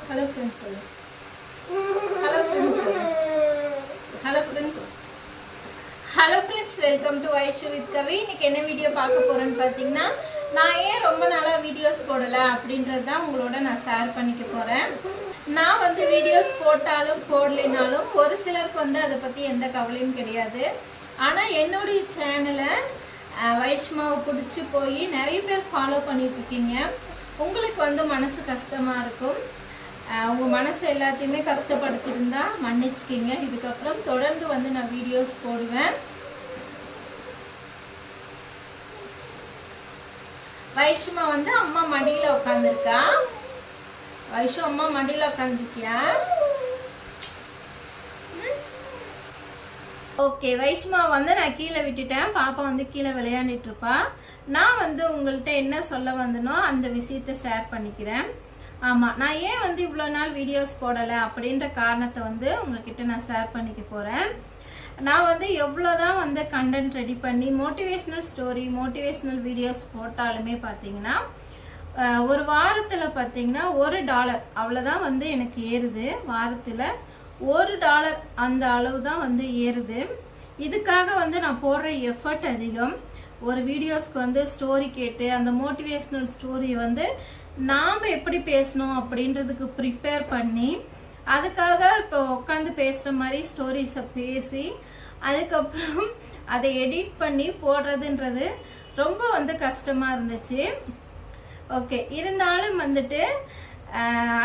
Hello friends. Hello friends. Hello friends. Hello friends, welcome to Aishu with Kavi. இன்னைக்கு என்ன video பார்க்க போறேன்னு பாத்தீங்கன்னா, நான் ஏன் ரொம்ப நாளா வீடியோஸ் போடல அப்படின்றது தான் உங்களோட நான் ஷேர் பண்ணிக்க போறேன். நான் வந்து வீடியோஸ் போட்டாலும் போடலைனாலும் ஒரு சிலருக்கு வந்து அதை பத்தி எந்த கவலையும் கிடையாது. ஆனா என்னுடைய சேனலை வைஷ்மாவை பிடிச்சி போய் நிறைய பேர் ஃபாலோ பண்ணிட்டு இருக்கீங்க. உங்களுக்கு வந்து மனசு கஷ்டமா இருக்கும். உங்கள் மனசு எல்லாத்தையுமே கஷ்டப்படுத்திருந்தா மன்னிச்சுக்கிங்க. இதுக்கப்புறம் தொடர்ந்து வந்து நான் வீடியோஸ் போடுவேன். வைஷ்மா வந்து அம்மா மடியில் உட்காந்துருக்கா. வைஷு அம்மா மடியில் உட்காந்துருக்கியா? ஓகே, வைஷ்மா வந்து நான் கீழே விட்டுட்டேன். பாப்பா வந்து கீழே விளையாண்டுட்டு இருப்பா. நான் வந்து உங்கள்கிட்ட என்ன சொல்ல வந்தனோ அந்த விஷயத்த ஷேர் பண்ணிக்கிறேன். ஆமாம், நான் ஏன் வந்து இவ்வளோ நாள் வீடியோஸ் போடலை அப்படின்ற காரணத்தை வந்து உங்ககிட்ட நான் ஷேர் பண்ணிக்க போகிறேன். நான் வந்து எவ்வளோதான் வந்து கண்டென்ட் ரெடி பண்ணி மோட்டிவேஷ்னல் ஸ்டோரி மோட்டிவேஷ்னல் வீடியோஸ் போட்டாலுமே பார்த்தீங்கன்னா ஒரு வாரத்தில் பார்த்தீங்கன்னா $1 அவ்வளோதான் வந்து எனக்கு ஏறுது. வாரத்தில் $1 அந்த அளவு தான் வந்து ஏறுது. இதுக்காக வந்து நான் போடுற எஃபர்ட் அதிகம். ஒரு வீடியோஸ்க்கு வந்து ஸ்டோரி கேட்டு அந்த மோட்டிவேஷ்னல் ஸ்டோரி வந்து நாம் எப்படி பேசணும் அப்படின்றதுக்கு ப்ரிப்பேர் பண்ணி அதுக்காக இப்போ உட்காந்து பேசுகிற மாதிரி ஸ்டோரிஸை பேசி அதுக்கப்புறம் அதை எடிட் பண்ணி போடுறதுன்றது ரொம்ப வந்து கஷ்டமாக இருந்துச்சு. ஓகே, இருந்தாலும் வந்துட்டு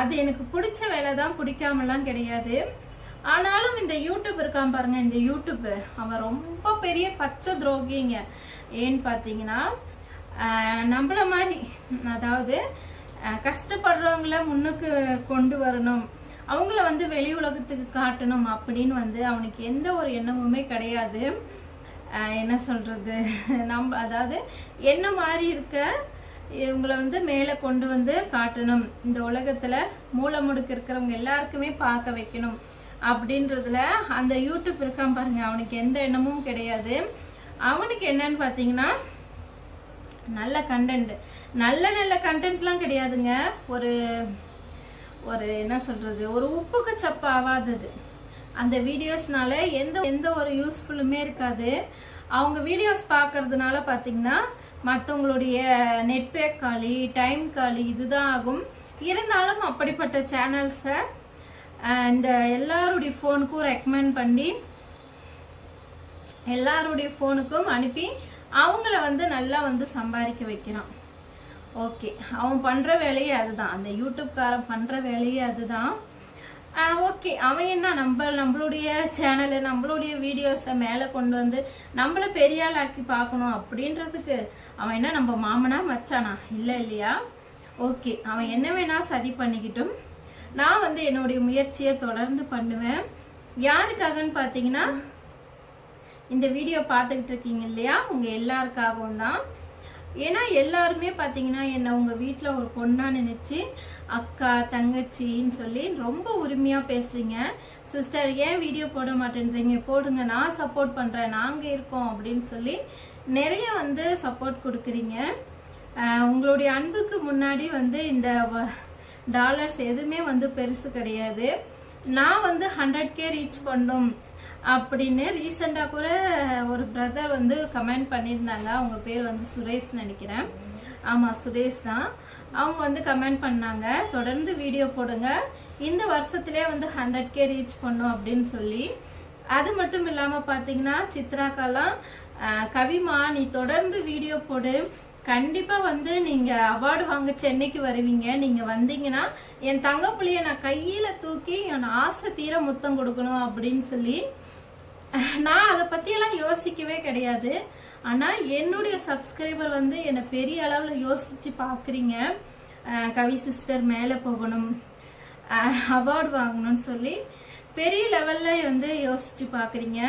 அது எனக்கு பிடிச்ச வேலை தான், பிடிக்காமலாம் கிடையாது. ஆனாலும் இந்த யூடியூப் இருக்கான் பாருங்க, இந்த யூடியூப் அவன் ரொம்ப பெரிய பச்சை துரோகிங்க. ஏன்னு பார்த்தீங்கன்னா நம்மள மாதிரி, அதாவது கஷ்டப்படுறவங்கள முன்னுக்கு கொண்டு வரணும், அவங்கள வந்து வெளி உலகத்துக்கு காட்டணும் அப்படின்னு வந்து அவனுக்கு எந்த ஒரு எண்ணமுமே கிடையாது. என்ன சொல்றது, அதாவது என்ன மாதிரி இருக்க இவங்களை வந்து மேலே கொண்டு வந்து காட்டணும், இந்த உலகத்துல மூளை முடுக்கு இருக்கிறவங்க எல்லாருக்குமே பார்க்க வைக்கணும் அப்படின்றதுல அந்த யூடியூப் இருக்கான் பாருங்க, அவனுக்கு எந்த எண்ணமும் கிடையாது. அவனுக்கு என்னன்னு பார்த்தீங்கன்னா நல்ல கண்டென்ட், நல்ல கண்டென்ட்லாம் கிடையாதுங்க. ஒரு ஒரு என்ன சொல்றது, ஒரு உப்புக்கு சப்பு ஆகாதது அந்த வீடியோஸ்னால எந்த ஒரு யூஸ்ஃபுல்லுமே இருக்காது. அவங்க வீடியோஸ் பார்க்கறதுனால பார்த்தீங்கன்னா மற்றவங்களுடைய நெட் பேக் காலி, டைம் காலி, இதுதான் ஆகும். இருந்தாலும் அப்படிப்பட்ட சேனல்ஸை இந்த எல்லாருடைய ஃபோனுக்கும் ரெக்கமெண்ட் பண்ணி எல்லாருடைய ஃபோனுக்கும் அனுப்பி அவங்கள வந்து நல்லா வந்து சம்பாதிக்க வைக்கிறான். ஓகே, அவன் பண்ணுற வேலையே அதுதான், அந்த யூடியூப்காரன் பண்ணுற வேலையே அதுதான். ஓகே, அவன் என்ன நம்மளுடைய சேனலு நம்மளுடைய வீடியோஸை மேலே கொண்டு வந்து நம்மளை பெரிய ஆள் ஆக்கி பார்க்கணும் அப்படின்றதுக்கு அவன் என்ன நம்ம மாமனா மச்சானா? இல்லை இல்லையா? ஓகே, அவன் என்ன வேணா சதி பண்ணிக்கிட்டும். நான் வந்து என்னுடைய முயற்சியை தொடர்ந்து பண்ணுவேன். யாருக்காகன்னு பார்த்தீங்கன்னா இந்த வீடியோ பார்த்துக்கிட்டு இருக்கீங்க இல்லையா, உங்கள் எல்லாருக்காகவும் தான். ஏன்னா எல்லாருமே பார்த்தீங்கன்னா என்னை உங்கள் வீட்டில் ஒரு பொண்ணாக நினச்சி அக்கா தங்கச்சின்னு சொல்லி ரொம்ப உரிமையாக பேசுகிறீங்க. சிஸ்டர் ஏன் வீடியோ போட மாட்டேன்றீங்க, போடுங்க, நான் சப்போர்ட் பண்ணுறேன், நாங்கள் இருக்கோம் அப்படின்னு சொல்லி நிறைய வந்து சப்போர்ட் கொடுக்குறீங்க. உங்களுடைய அன்புக்கு முன்னாடி வந்து இந்த டாலர்ஸ் எதுவுமே வந்து பெருசு கிடையாது. நான் வந்து 100K ரீச் பண்ணோம் அப்படின்னு ரீசெண்டாக கூட ஒரு பிரதர் வந்து கமெண்ட் பண்ணியிருந்தாங்க. அவங்க பேர் வந்து சுரேஷ் நினைக்கிறேன். ஆமாம், சுரேஷ் தான். அவங்க வந்து கமெண்ட் பண்ணாங்க, தொடர்ந்து வீடியோ போடுங்க, இந்த வருஷத்துலேயே வந்து 100K ரீச் பண்ணோம் அப்படின்னு சொல்லி. அது மட்டும் இல்லாமல் பார்த்தீங்கன்னா சித்ராக்காலாம், கவிமா நீ தொடர்ந்து வீடியோ போடு, கண்டிப்பாக வந்து நீங்கள் அவார்டு வாங்க சென்னைக்கு வருவீங்க, நீங்கள் வந்தீங்கன்னா என் தங்கப்புள்ளியை நான் கையில் தூக்கி என் ஆசை தீர முத்தம் கொடுக்கணும் அப்படின்னு சொல்லி. நான் அதை பற்றியெல்லாம் யோசிக்கவே கிடையாது. ஆனால் என்னுடைய சப்ஸ்கிரைபர் வந்து என்னை பெரிய அளவில் யோசித்து பார்க்குறீங்க. கவி சிஸ்டர் மேலே போகணும், அவார்டு வாங்கணும்னு சொல்லி பெரிய லெவலில் வந்து யோசித்து பார்க்குறீங்க.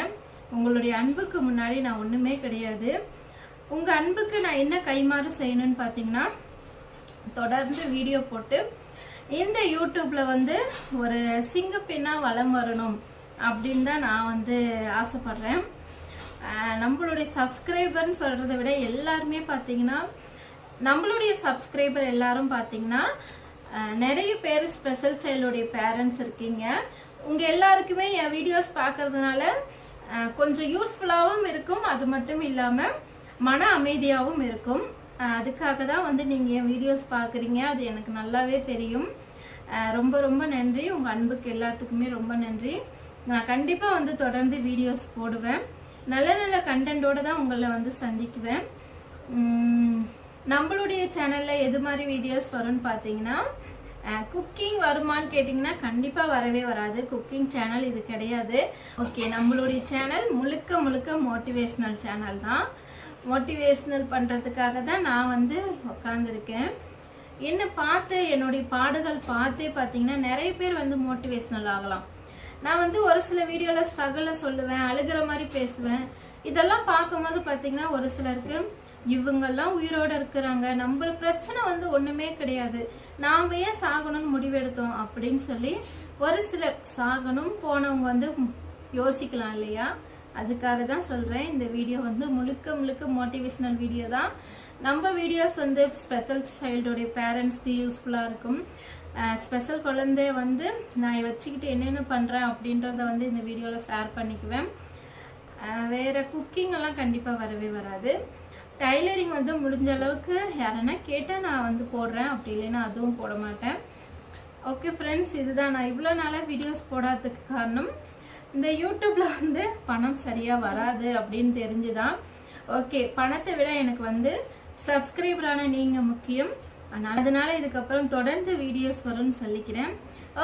உங்களுடைய அன்புக்கு முன்னாடி நான் ஒன்றுமே கிடையாது. உங்கள் அன்புக்கு நான் என்ன கைமாறு செய்யணும்னு பார்த்தீங்கன்னா தொடர்ந்து வீடியோ போட்டு இந்த யூடியூப்பில் வந்து ஒரு சிங்கப்பெண்ணாக வலம் வரணும் அப்படின்னு தான் நான் வந்து ஆசைப்பட்றேன். நம்மளுடைய சப்ஸ்கிரைபர்னு சொல்கிறத விட எல்லாருமே பார்த்தீங்கன்னா நம்மளுடைய சப்ஸ்கிரைபர் எல்லாரும் பார்த்தீங்கன்னா நிறைய பேர் ஸ்பெஷல் சைல்டுடைய பேரண்ட்ஸ் இருக்கீங்க. உங்கள் எல்லாருக்குமே என் வீடியோஸ் பார்க்கறதுனால கொஞ்சம் யூஸ்ஃபுல்லாகவும் இருக்கும். அது மட்டும் இல்லாமல் மன அமைதியாகவும் இருக்கும். அதுக்காக தான் வந்து நீங்கள் என் வீடியோஸ் பார்க்குறீங்க. அது எனக்கு நல்லாவே தெரியும். ரொம்ப ரொம்ப நன்றி. உங்கள் அன்புக்கு எல்லாத்துக்குமே ரொம்ப நன்றி. நான் கண்டிப்பாக வந்து தொடர்ந்து வீடியோஸ் போடுவேன். நல்ல நல்ல கண்டென்ட்டோடு தான் உங்களை வந்து சந்திக்குவேன். நம்மளுடைய சேனலில் எது மாதிரி வீடியோஸ் வரும்னு பார்த்தீங்கன்னா, குக்கிங் வருமானு கேட்டிங்கன்னா கண்டிப்பாக வரவே வராது. குக்கிங் சேனல் இது கிடையாது. ஓகே, நம்மளுடைய சேனல் முழுக்க முழுக்க மோட்டிவேஷ்னல் சேனல் தான். மோட்டிவேஷ்னல் பண்ணுறதுக்காக தான் நான் வந்து உட்காந்துருக்கேன். என்ன பார்த்து என்னுடைய பாடுகள் பார்த்தே பார்த்தீங்கன்னா நிறைய பேர் வந்து மோட்டிவேஷ்னல் ஆகலாம். நான் வந்து ஒரு சில வீடியோவில் ஸ்ட்ரகிளை சொல்லுவேன், அழுகிற மாதிரி பேசுவேன். இதெல்லாம் பார்க்கும்போது பார்த்தீங்கன்னா ஒரு சிலருக்கு இவங்கெல்லாம் உயிரோடு இருக்கிறாங்க, நம்ம பிரச்சனை வந்து ஒன்றுமே கிடையாது, நாம் ஏன் சாகணும்னு முடிவெடுத்தோம் அப்படின்னு சொல்லி ஒரு சிலர் சாகணும் போனவங்க வந்து யோசிக்கலாம் இல்லையா? அதுக்காக தான் சொல்கிறேன். இந்த வீடியோ வந்து முழுக்க முழுக்க மோட்டிவேஷ்னல் வீடியோ தான். நம்ம வீடியோஸ் வந்து ஸ்பெஷல் சைல்டுடைய பேரண்ட்ஸ்க்கு யூஸ்ஃபுல்லாக இருக்கும். ஸ்பெஷல் குழந்தைய வந்து நான் வச்சுக்கிட்டு என்னென்ன பண்ணுறேன் அப்படின்றத வந்து இந்த வீடியோவில் ஷேர் பண்ணிக்குவேன். வேறு குக்கிங் எல்லாம் கண்டிப்பாக வரவே வராது. டைலரிங் வந்து முடிஞ்ச அளவுக்கு யாருன்னா கேட்டால் நான் வந்து போடுறேன், அப்படி இல்லைன்னா அதுவும் போட மாட்டேன். ஓகே ஃப்ரெண்ட்ஸ், இதுதான் நான் இவ்வளோ நாளாக வீடியோஸ் போடாததுக்கு காரணம். இந்த யூடியூப்பில் வந்து பணம் சரியாக வராது அப்படின்னு தெரிஞ்சுதான். ஓகே, பணத்தை விட எனக்கு வந்து சப்ஸ்கிரைபரான நீங்கள் முக்கியம். அதனால இதுக்கப்புறம் தொடர்ந்து வீடியோஸ் வரும்னு சொல்லிக்கிறேன்.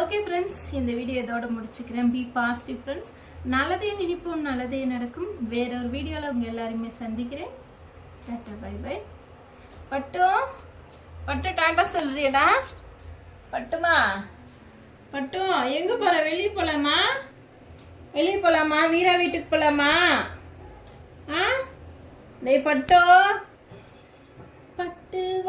ஓகே ஃப்ரெண்ட்ஸ், இந்த வீடியோ இதோட முடிச்சுக்கிறேன். Be positive friends. நல்லதே நினைப்போம், நல்லதே நடக்கும். வேறொரு வீடியோவில் உங்கள் எல்லாருமே சந்திக்கிறேன். Tata, bye bye. பட்டு பட்டு டாட்டா சொல்றியடா? பட்டுமா, பட்டு எங்க போற? வெளியே போலாமா? வெளியே போலாமா? வீரா வீட்டுக்கு போலாமா? டேய் பட்டு, பட்டு.